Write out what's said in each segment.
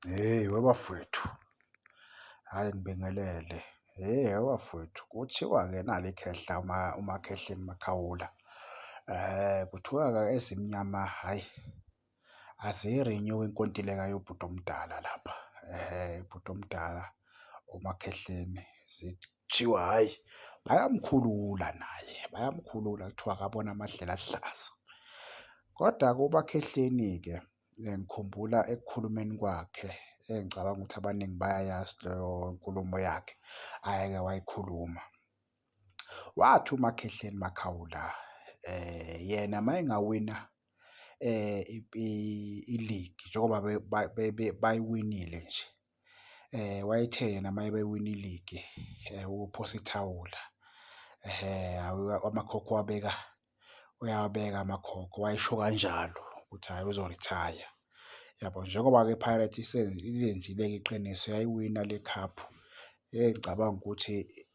Webafowethu, hhayi ngibingelele. Webafowethu, kuthiwa-ke nali ikhehla umakhehleni Makhawula. Kuthiwa-ke ezimnyama, hhayi, aziyi-renew-i inkontileka yobhuti omdala lapha. Ubhuti omdala umakhehleni zithiwa, hhayi, bayamkhulula naye, bayamkhulula kuthiwa akabona amadlela aluhlaza. Kodwa-ke umakhehleni-ke ngikhumbula ekukhulumeni kwakhe, engicabanga ukuthi abaningi bayayazi leyo nkulumo yakhe ayeke wayikhuluma. Wathi umakhehleni Makhawula, yena uma engawina iligi njengoba bayiwinile nje, wayethe yena uma bewina iligi ukuphosa ithawula, amakhokho uyawabeka amakhokho, wayesho kanjalo ukuthi hhayi uzorithaya. Yabo, njengoba-ke i-Pirates ilenzile-ke iqiniso, yayiwina le khaphu. Ngicabanga ukuthi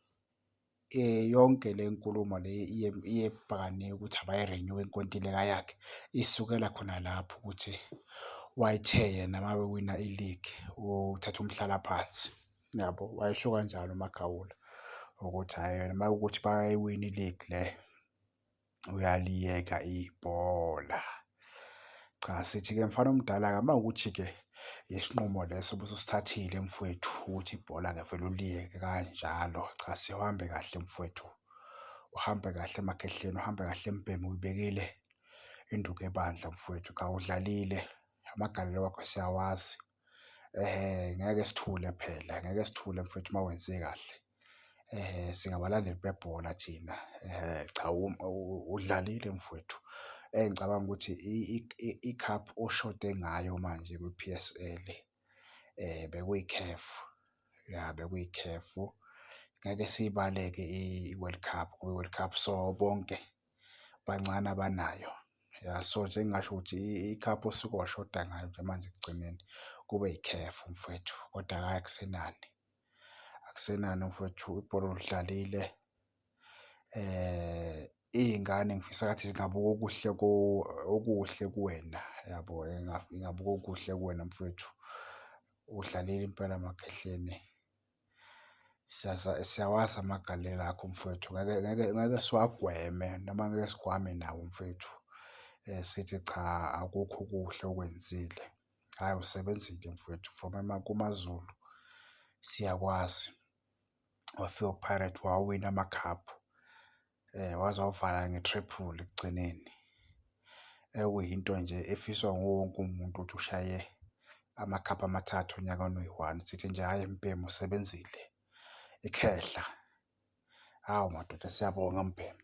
yonke le nkulumo le iye ibhekane ukuthi abayi-renew-e inkontileka yakhe, isukela khona lapho ukuthi wayethe yena uma bewina iligi uthatha umhlalaphansi. Yabo, wayesho kanjalo uMakhawula ukuthi hhayi yena uma kuwukuthi bayayiwina iligi le uyaliyeka ibhola. Cha, sithi-ke mfana omdala-ke uma kuwukuthi-ke isinqumo leso ubususithathile mfowethu ukuthi ibhola-ke vele uliyeke kanjalo. Cha, siwuhambe kahle mfowethu, uhambe kahle emakhehleni, uhambe kahle embhemu, uyibekile induku ebandla mfowethu. Cha, udlalile, amagalelo wakho siyawazi. Ngeke sithule phela, ngeke sithule mfowethu uma wenze kahle. Singabalandeli bebhola thina. Cha, udlalile mfowethu. Ngicabanga ukuthi ikhaphu oshode ngayo manje kwi-P_S_L bekuyikhefu, ya bekuyikhefu. Ngeke siyibale-ke i-World Cup ngoba i-World Cup so bonke bancane abanayo. Ya, so nje engingasho ukuthi ikhaphu osuke washoda ngayo nje manje ekugcineni kube yikhefu mfowethu, kodwa hhayi akusenani, akusenani mfowethu, ibhola ulidlalile. Iy'ngane ngifisa ngathi zingabuka okuhle kuwena, yabo, ingabuka okuhle kuwena mfowethu. Udlalile impela Makhehleni, siyawazi amagalelo akho mfowethu, ngeke siwagweme noma ngeke sigwame nawo mfowethu. Sithi cha, akukho okuhle okwenzile. Hhayi, usebenzile mfowethu from kumaZulu, siyakwazi. Wafika ku-Pirates wawina amakhaphu, waze wavala nge-triple ekugcineni. Okuyinto nje efiswa nguwo wonke umuntu ukuthi ushaye amakhaphu amathathu onyakani oyi-one. Sithi nje hhayi mbhemu usebenzile, ikhehla. Hawu madoda, siyabonga mbhemu.